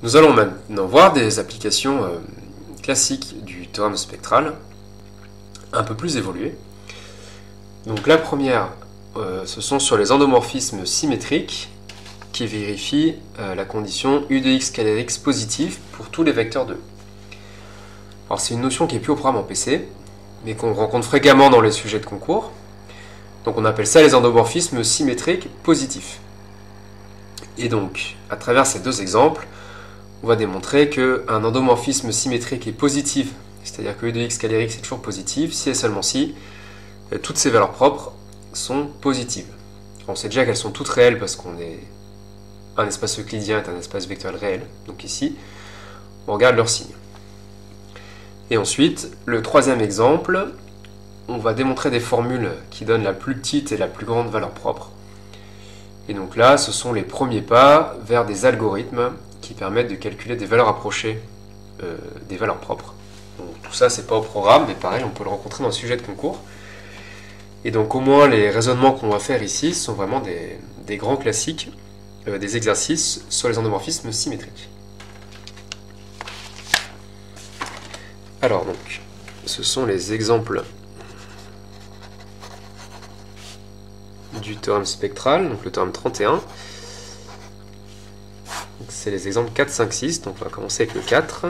Nous allons maintenant voir des applications classiques du théorème spectral, un peu plus évoluées. Donc la première, ce sont sur les endomorphismes symétriques qui vérifient la condition u de x égale x positive pour tous les vecteurs de E. Alors c'est une notion qui est plus au programme en PC, mais qu'on rencontre fréquemment dans les sujets de concours. Donc on appelle ça les endomorphismes symétriques positifs. Et donc, à travers ces deux exemples, on va démontrer qu'un endomorphisme symétrique est positif, c'est-à-dire que u de x égale x est toujours positif, si et seulement si toutes ses valeurs propres sont positives. On sait déjà qu'elles sont toutes réelles parce qu'on est un espace euclidien est un espace vectoriel réel. Donc ici, on regarde leurs signes. Et ensuite, le troisième exemple, on va démontrer des formules qui donnent la plus petite et la plus grande valeur propre. Et donc là, ce sont les premiers pas vers des algorithmes qui permettent de calculer des valeurs approchées des valeurs propres. Donc, tout ça, c'est pas au programme, mais pareil, on peut le rencontrer dans le sujet de concours. Et donc au moins, les raisonnements qu'on va faire ici sont vraiment des grands classiques, des exercices sur les endomorphismes symétriques. Alors donc, ce sont les exemples du théorème spectral, donc le théorème 31. C'est les exemples 4, 5, 6, donc on va commencer avec le 4.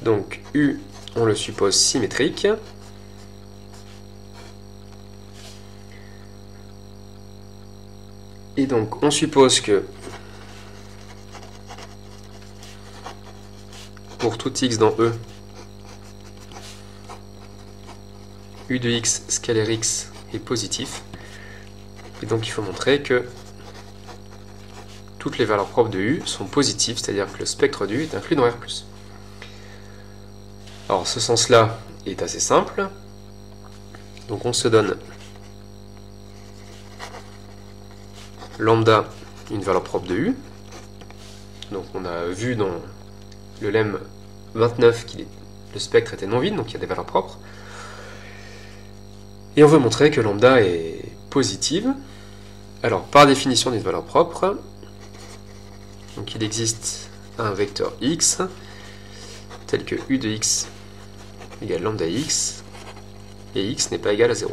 Donc U, on le suppose symétrique. Et donc on suppose que pour tout x dans E, U de x scalaire x est positif. Et donc il faut montrer que toutes les valeurs propres de U sont positives, c'est-à-dire que le spectre de U est inclus dans R+. Alors ce sens-là est assez simple. Donc on se donne lambda, une valeur propre de U. Donc on a vu dans le lemme 29 que le spectre était non vide, donc il y a des valeurs propres. Et on veut montrer que lambda est positive. Alors par définition d'une valeur propre, donc il existe un vecteur x tel que u de x égale lambda x et x n'est pas égal à 0.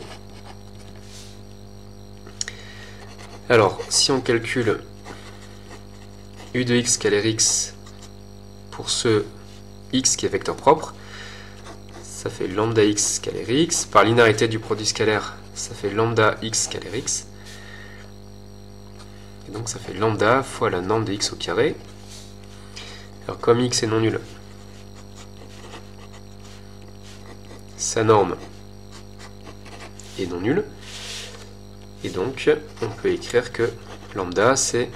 Alors si on calcule u de x scalaire x pour ce x qui est vecteur propre, ça fait lambda x scalaire x. Par linéarité du produit scalaire, ça fait lambda x scalaire x. Et donc ça fait lambda fois la norme de x au carré. Alors comme x est non nul, sa norme est non nulle. Et donc on peut écrire que lambda c'est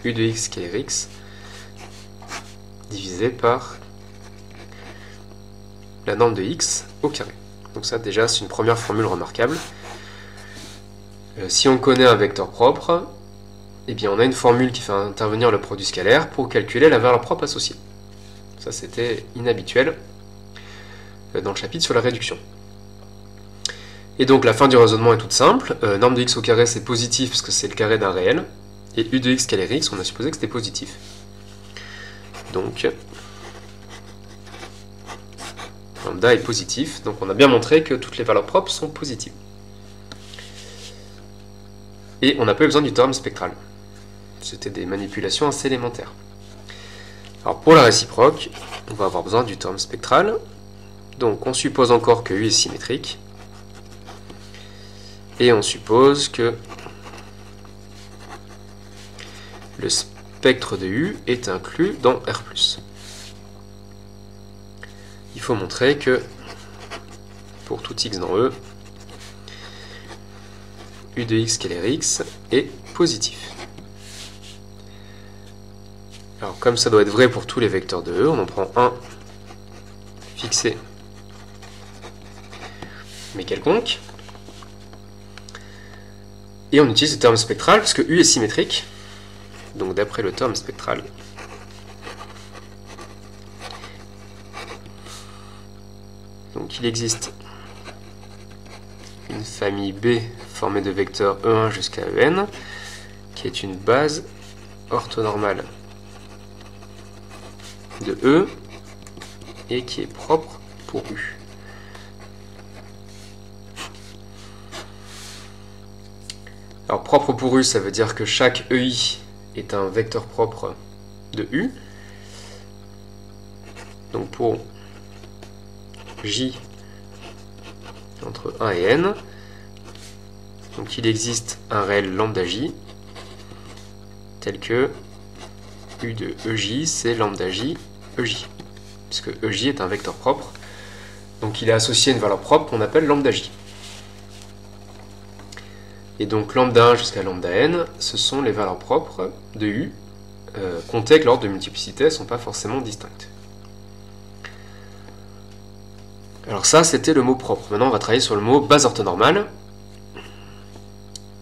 u de x scalaire x divisé par la norme de x au carré. Donc ça déjà c'est une première formule remarquable. Si on connaît un vecteur propre, eh bien on a une formule qui fait intervenir le produit scalaire pour calculer la valeur propre associée. Ça c'était inhabituel dans le chapitre sur la réduction. Et donc la fin du raisonnement est toute simple. Norme de x au carré c'est positif parce que c'est le carré d'un réel. Et u de x scalaire x, on a supposé que c'était positif. Donc lambda est positif, donc on a bien montré que toutes les valeurs propres sont positives. Et on n'a pas eu besoin du théorème spectral. C'était des manipulations assez élémentaires. Alors pour la réciproque, on va avoir besoin du théorème spectral. Donc on suppose encore que U est symétrique. Et on suppose que le spectre de U est inclus dans R+. Il faut montrer que pour tout x dans E, U de x scalaire x est positif. Alors comme ça doit être vrai pour tous les vecteurs de E, on en prend un fixé mais quelconque. Et on utilise le théorème spectral parce que U est symétrique. Donc d'après le théorème spectral, donc il existe une famille B formée de vecteurs E1 jusqu'à En qui est une base orthonormale de E et qui est propre pour U. Alors propre pour U, ça veut dire que chaque EI est un vecteur propre de U. Donc pour J entre 1 et n, donc il existe un réel lambda J, tel que U de EJ, c'est lambda J, EJ, puisque EJ est un vecteur propre, donc il est associé à une valeur propre qu'on appelle lambda J. Et donc lambda 1 jusqu'à lambda n, ce sont les valeurs propres de U, comptées que l'ordre de multiplicité ne sont pas forcément distinctes. Alors ça, c'était le mot propre. Maintenant, on va travailler sur le mot base orthonormale.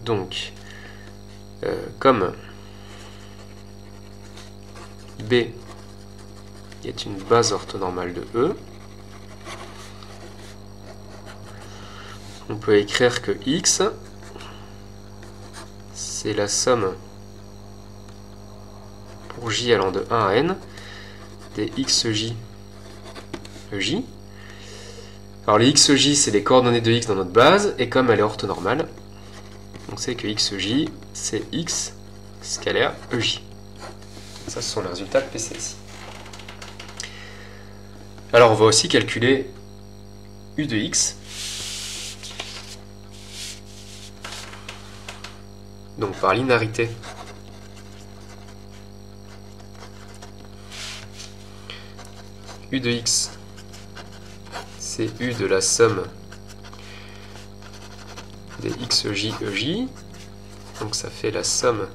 Donc, comme B est une base orthonormale de E, on peut écrire que X, c'est la somme pour J allant de 1 à n des XJ EJ. Alors les XJ, c'est les coordonnées de X dans notre base, et comme elle est orthonormale, on sait que XJ, c'est X scalaire EJ. Ça, ce sont les résultats de PCSI. Alors on va aussi calculer U de X. Donc par linéarité, U de X, c'est U de la somme des XJ EJ, donc ça fait la somme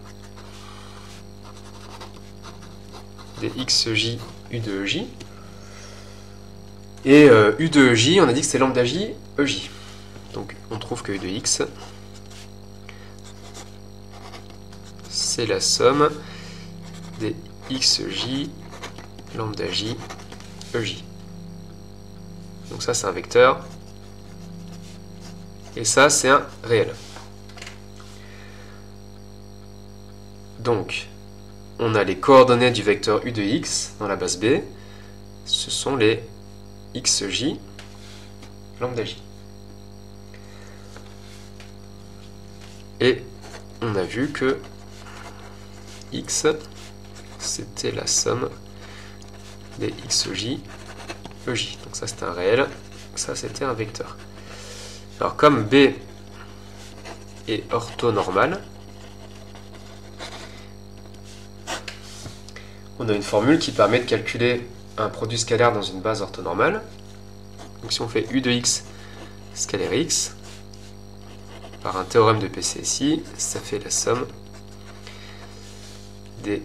des XJ U de EJ, et U de EJ, on a dit que c'est lambda J EJ, donc on trouve que U de X, c'est la somme des XJ lambda J EJ. Donc ça, c'est un vecteur. Et ça, c'est un réel. Donc, on a les coordonnées du vecteur U de X dans la base B. Ce sont les XJ lambda J. Et on a vu que X, c'était la somme des XJ EJ. Donc ça c'était un réel, ça c'était un vecteur. Alors comme B est orthonormal, on a une formule qui permet de calculer un produit scalaire dans une base orthonormale. Donc si on fait U de X scalaire X, par un théorème de PCSI, ça fait la somme des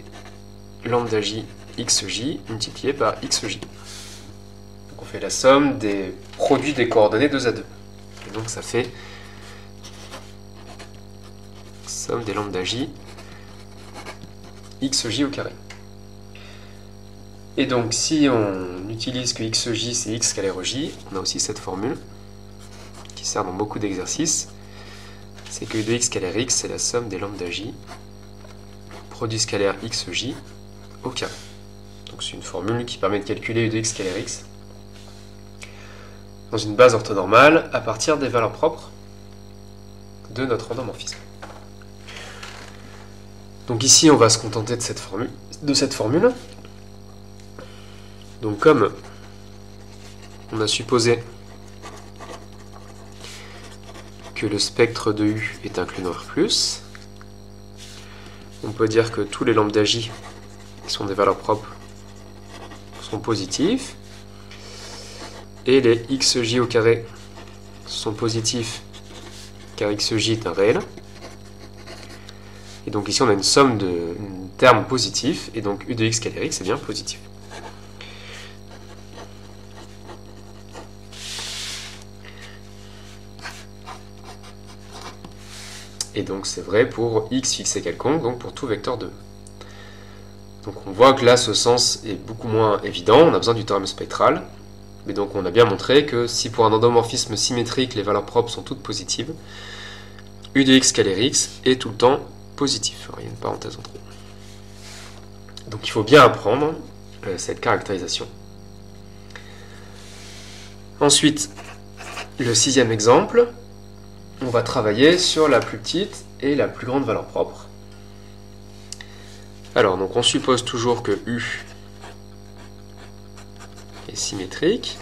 lambda J XJ multiplié par XJ. On fait la somme des produits des coordonnées 2 à 2. Et donc ça fait somme des lambda J XJ au carré. Et donc si on utilise que XJ c'est X scalaire EJ, on a aussi cette formule qui sert dans beaucoup d'exercices. C'est que U de X scalaire X c'est la somme des lambda J produit scalaire XJ au carré. Donc c'est une formule qui permet de calculer U de X scalaire X dans une base orthonormale à partir des valeurs propres de notre endomorphisme. Donc ici, on va se contenter de cette formule. Donc comme on a supposé que le spectre de U est inclus dans R+, on peut dire que tous les lambda J qui sont des valeurs propres sont positifs, et les XJ au carré sont positifs car XJ est un réel. Et donc ici on a une somme de termes positifs, et donc U de X scalaire X est bien positif. Et donc c'est vrai pour X fixé quelconque, donc pour tout vecteur de E. Donc on voit que là ce sens est beaucoup moins évident, on a besoin du théorème spectral. Mais donc on a bien montré que si pour un endomorphisme symétrique les valeurs propres sont toutes positives, U de X scalaire X est tout le temps positif. Alors, il y a une parenthèse entre eux. Donc il faut bien apprendre cette caractérisation. Ensuite, le sixième exemple, on va travailler sur la plus petite et la plus grande valeur propre. Alors, donc on suppose toujours que U est symétrique.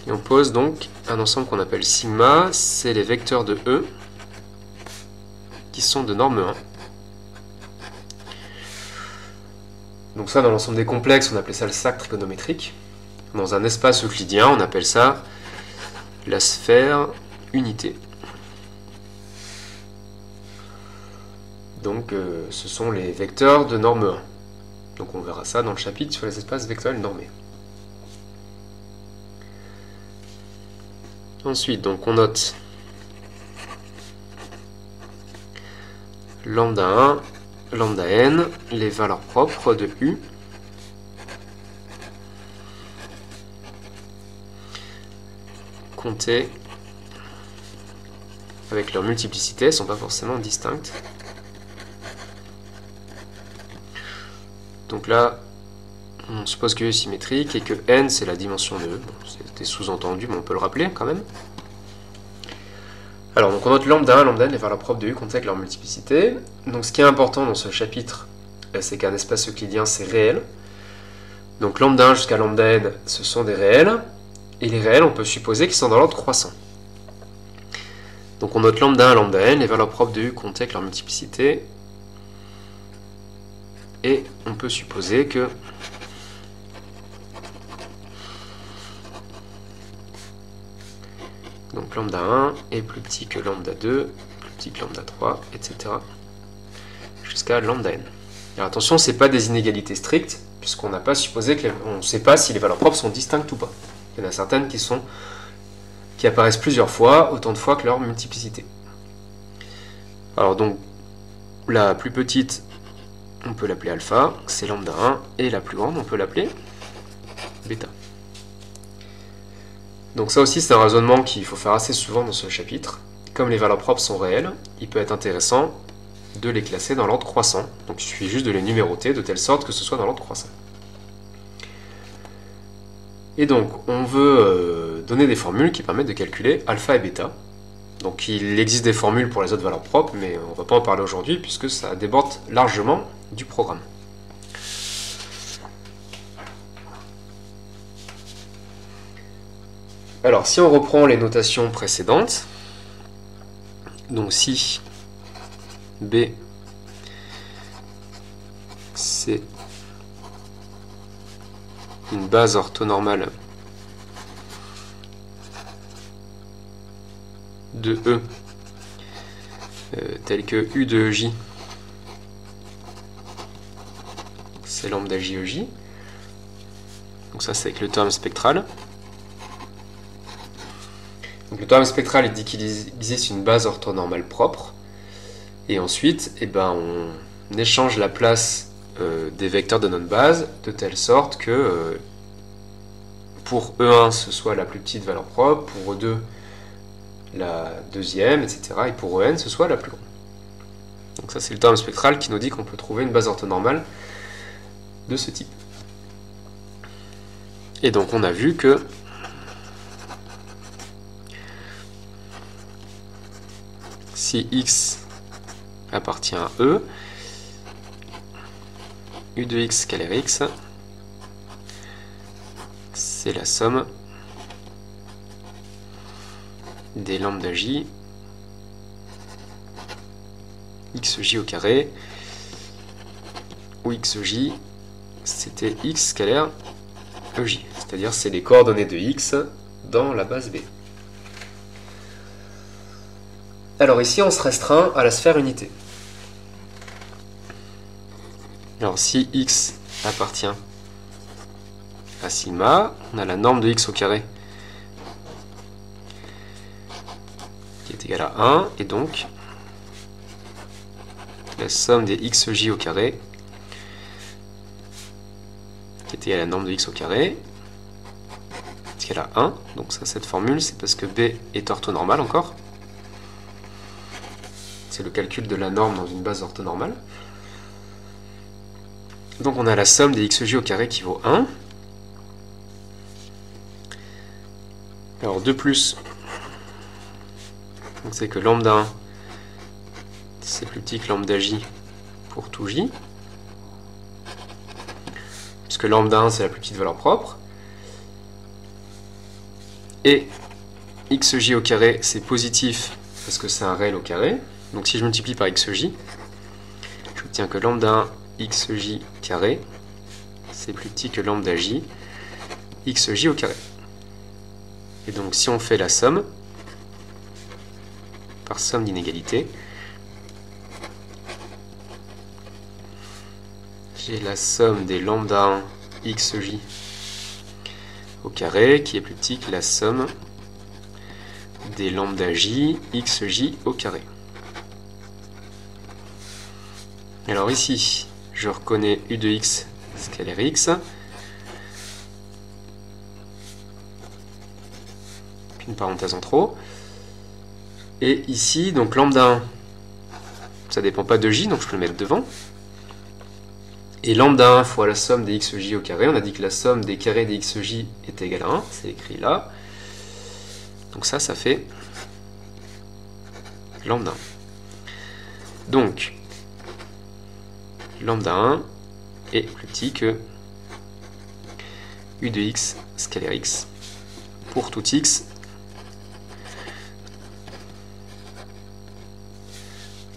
Et on pose donc un ensemble qu'on appelle sigma, c'est les vecteurs de E qui sont de norme 1. Donc ça, dans l'ensemble des complexes, on appelait ça le sac trigonométrique. Dans un espace euclidien, on appelle ça la sphère unité. Donc ce sont les vecteurs de norme 1. Donc on verra ça dans le chapitre sur les espaces vectoriels normés. Ensuite, donc on note lambda 1, lambda n, les valeurs propres de U. Comptées avec leur multiplicité, elles ne sont pas forcément distinctes. Donc là, on suppose que U est symétrique et que n c'est la dimension de E. Bon, c'était sous-entendu, mais on peut le rappeler quand même. Alors, donc on note lambda 1, lambda n, les valeurs propres de U comptées avec leur multiplicité. Donc ce qui est important dans ce chapitre, c'est qu'un espace euclidien c'est réel. Donc lambda 1 jusqu'à lambda n, ce sont des réels. Et les réels, on peut supposer qu'ils sont dans l'ordre croissant. Donc on note lambda 1, lambda n, les valeurs propres de U comptées avec leur multiplicité. Et on peut supposer que donc lambda 1 est plus petit que lambda 2, plus petit que lambda 3, etc. jusqu'à lambda n. Alors attention, ce n'est pas des inégalités strictes, puisqu'on n'a pas supposé on ne sait pas si les valeurs propres sont distinctes ou pas. Il y en a certaines qui apparaissent plusieurs fois, autant de fois que leur multiplicité. Alors donc, la plus petite, on peut l'appeler alpha, c'est lambda 1, et la plus grande, on peut l'appeler bêta. Donc ça aussi, c'est un raisonnement qu'il faut faire assez souvent dans ce chapitre. Comme les valeurs propres sont réelles, il peut être intéressant de les classer dans l'ordre croissant. Donc il suffit juste de les numéroter de telle sorte que ce soit dans l'ordre croissant. Et donc, on veut donner des formules qui permettent de calculer alpha et bêta. Donc il existe des formules pour les autres valeurs propres, mais on ne va pas en parler aujourd'hui puisque ça déborde largement du programme. Alors, si on reprend les notations précédentes, donc si B c'est une base orthonormale de E telle que U de J c'est lambda JEJ, donc ça c'est avec le théorème spectral. Donc le théorème spectral il dit qu'il existe une base orthonormale propre, et ensuite on échange la place des vecteurs de notre base de telle sorte que pour E1 ce soit la plus petite valeur propre, pour E2 la deuxième, etc. et pour En ce soit la plus grande. Donc ça c'est le théorème spectral qui nous dit qu'on peut trouver une base orthonormale de ce type. Et donc on a vu que si X appartient à E, U de X scalaire X, c'est la somme des lambda J XJ au carré, où XJ c'était X scalaire EJ, c'est-à-dire c'est les coordonnées de X dans la base B. Alors ici on se restreint à la sphère unité. Alors si X appartient à sigma, on a la norme de X au carré qui est égale à 1, et donc la somme des XJ au carré qui est égale à la norme de X au carré qui est égale à 1. Donc ça, cette formule, c'est parce que B est orthonormale encore. C'est le calcul de la norme dans une base orthonormale. Donc on a la somme des xj au carré qui vaut 1. Alors 2 plus, c'est que lambda 1, c'est plus petit que lambda j pour tout j. Puisque lambda 1, c'est la plus petite valeur propre. Et xj au carré, c'est positif parce que c'est un réel au carré. Donc si je multiplie par xj, j'obtiens que lambda 1 xj carré, c'est plus petit que lambda j xj au carré. Et donc si on fait la somme, par somme d'inégalité, j'ai la somme des lambda 1 xj au carré qui est plus petit que la somme des lambda j xj au carré. Alors ici, je reconnais u de x scalaire x, puis une parenthèse en trop, et ici, donc lambda 1, ça dépend pas de j, donc je peux le mettre devant, et lambda 1 fois la somme des xj au carré, on a dit que la somme des carrés des xj est égale à 1, c'est écrit là, donc ça fait lambda 1. Donc, lambda 1 est plus petit que u de x scalaire x pour tout x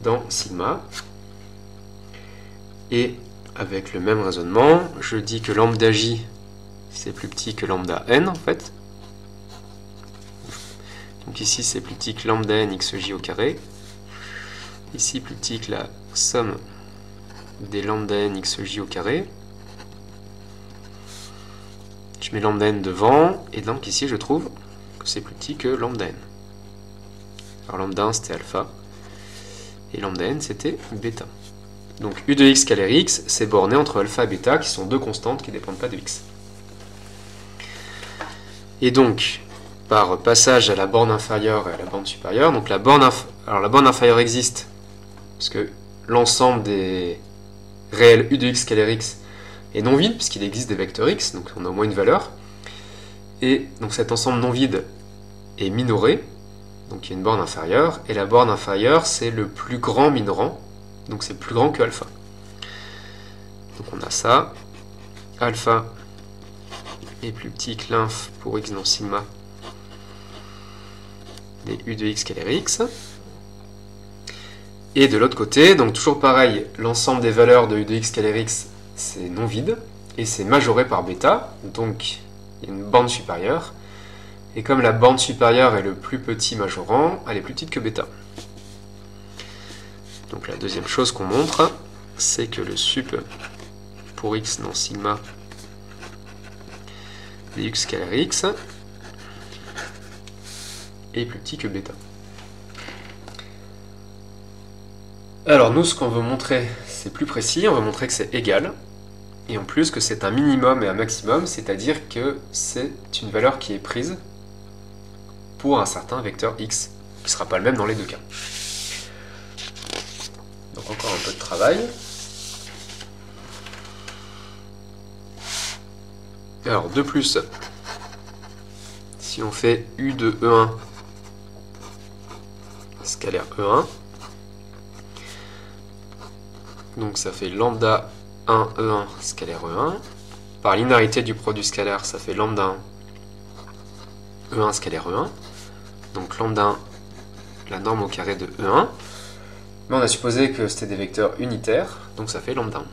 dans sigma. Et avec le même raisonnement, je dis que lambda j c'est plus petit que lambda n en fait. Donc ici c'est plus petit que lambda n xj au carré. Ici plus petit que la somme des lambda n xj au carré. Je mets lambda n devant, et donc ici je trouve que c'est plus petit que lambda n. Alors lambda 1 c'était alpha, et lambda n c'était bêta. Donc u de x scalaire x, c'est borné entre alpha et bêta, qui sont deux constantes qui ne dépendent pas de x. Et donc, par passage à la borne inférieure et à la borne supérieure, donc la borne inférieure existe, parce que l'ensemble des réel u de x scalaire x est non vide, puisqu'il existe des vecteurs x, donc on a au moins une valeur. Et donc cet ensemble non vide est minoré, donc il y a une borne inférieure, et la borne inférieure c'est le plus grand minorant, donc c'est plus grand que alpha. Donc on a ça, alpha est plus petit que l'inf pour x dans sigma des u de x scalaire x. Et de l'autre côté, donc toujours pareil, l'ensemble des valeurs de u de x scalaire x, c'est non vide, et c'est majoré par bêta, donc il y a une borne supérieure, et comme la borne supérieure est le plus petit majorant, elle est plus petite que bêta. Donc la deuxième chose qu'on montre, c'est que le sup pour x dans sigma des x scalaire x est plus petit que bêta. Alors nous, ce qu'on veut montrer, c'est plus précis, on veut montrer que c'est égal, et en plus que c'est un minimum et un maximum, c'est-à-dire que c'est une valeur qui est prise pour un certain vecteur x, qui ne sera pas le même dans les deux cas. Donc encore un peu de travail. Alors 2 plus, si on fait u de E1 scalaire E1, donc ça fait lambda 1 E1 scalaire E1. Par linéarité du produit scalaire, ça fait lambda 1 E1 scalaire E1. Donc lambda 1, la norme au carré de E1. Mais on a supposé que c'était des vecteurs unitaires, donc ça fait lambda 1.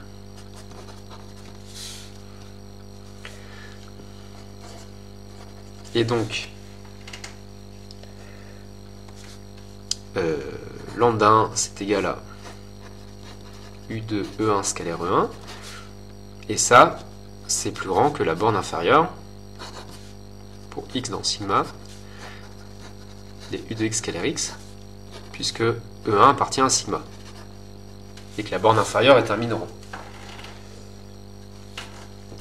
Et donc, lambda 1, c'est égal à u de E1 scalaire E1. Et ça, c'est plus grand que la borne inférieure pour x dans sigma des u de x scalaire x, puisque E1 appartient à sigma, et que la borne inférieure est un minorant.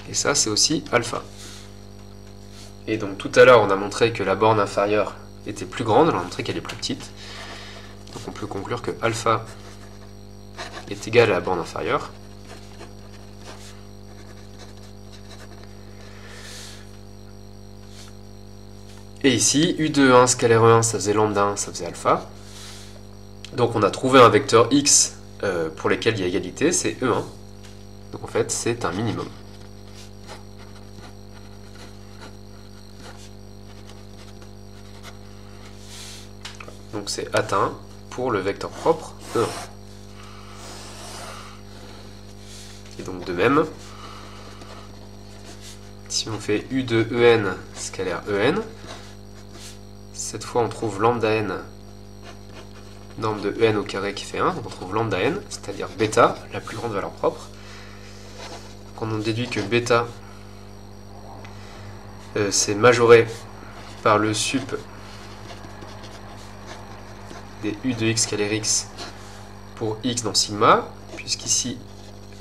Et ça, c'est aussi alpha. Et donc tout à l'heure, on a montré que la borne inférieure était plus grande, on a montré qu'elle est plus petite. Donc on peut conclure que alpha est égal à la borne inférieure. Et ici, U de E1 scalaire E1, ça faisait lambda 1, ça faisait alpha. Donc on a trouvé un vecteur x pour lequel il y a égalité, c'est E1. Donc en fait, c'est un minimum. Donc c'est atteint pour le vecteur propre E1. Et donc de même, si on fait U de En scalaire En, cette fois on trouve lambda n, norme de En au carré qui fait 1, donc on trouve lambda n, c'est-à-dire bêta, la plus grande valeur propre. Donc on déduit que bêta, c'est majoré par le sup des U de x scalaire x pour x dans sigma, puisqu'ici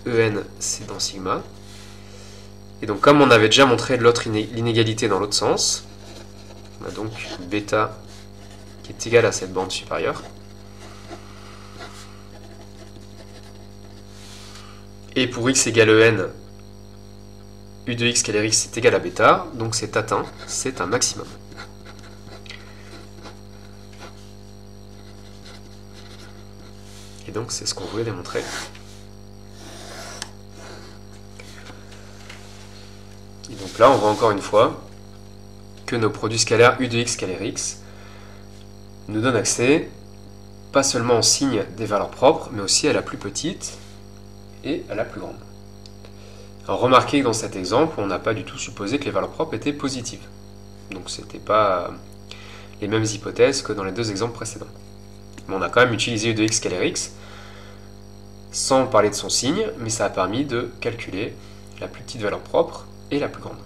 En c'est dans sigma. Et donc comme on avait déjà montré l'inégalité dans l'autre sens, on a donc bêta qui est égale à cette bande supérieure. Et pour x égale En, U de x scalaire x est égal à bêta, donc c'est atteint, c'est un maximum. Et donc c'est ce qu'on voulait démontrer. Et donc là on voit encore une fois que nos produits scalaires U de x scalaire x nous donnent accès pas seulement au signe des valeurs propres, mais aussi à la plus petite et à la plus grande. Alors remarquez que dans cet exemple, on n'a pas du tout supposé que les valeurs propres étaient positives. Donc ce n'était pas les mêmes hypothèses que dans les deux exemples précédents. Mais on a quand même utilisé U de x scalaire x sans parler de son signe, mais ça a permis de calculer la plus petite valeur propre et la plus grande.